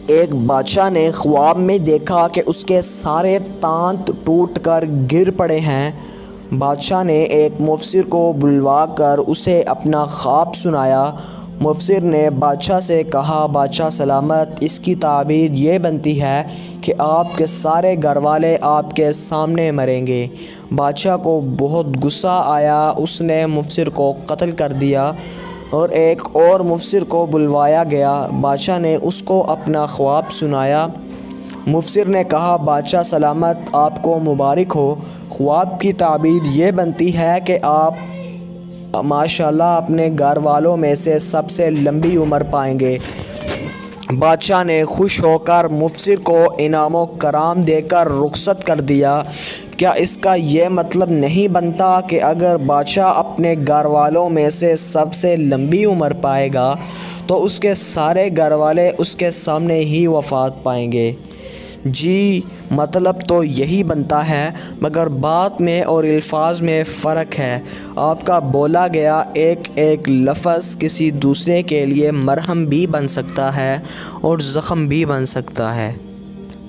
ایک بادشاہ نے خواب میں دیکھا کہ اس کے سارے دانت ٹوٹ کر گر پڑے ہیں۔ بادشاہ نے ایک مفسر کو بلوا کر اسے اپنا خواب سنایا۔ مفسر نے بادشاہ سے کہا، بادشاہ سلامت، اس کی تعبیر یہ بنتی ہے کہ آپ کے سارے گھر والے آپ کے سامنے مریں گے۔ بادشاہ کو بہت غصہ آیا، اس نے مفسر کو قتل کر دیا اور ایک اور مفسر کو بلوایا گیا۔ بادشاہ نے اس کو اپنا خواب سنایا۔ مفسر نے کہا، بادشاہ سلامت، آپ کو مبارک ہو، خواب کی تعبیر یہ بنتی ہے کہ آپ ماشاءاللہ اپنے گھر والوں میں سے سب سے لمبی عمر پائیں گے۔ بادشاہ نے خوش ہو کر مفسر کو انعام و کرام دے کر رخصت کر دیا۔ کیا اس کا یہ مطلب نہیں بنتا کہ اگر بادشاہ اپنے گھر والوں میں سے سب سے لمبی عمر پائے گا تو اس کے سارے گھر والے اس کے سامنے ہی وفات پائیں گے؟ جی، مطلب تو یہی بنتا ہے، مگر بات میں اور الفاظ میں فرق ہے۔ آپ کا بولا گیا ایک ایک لفظ کسی دوسرے کے لیے مرہم بھی بن سکتا ہے اور زخم بھی بن سکتا ہے۔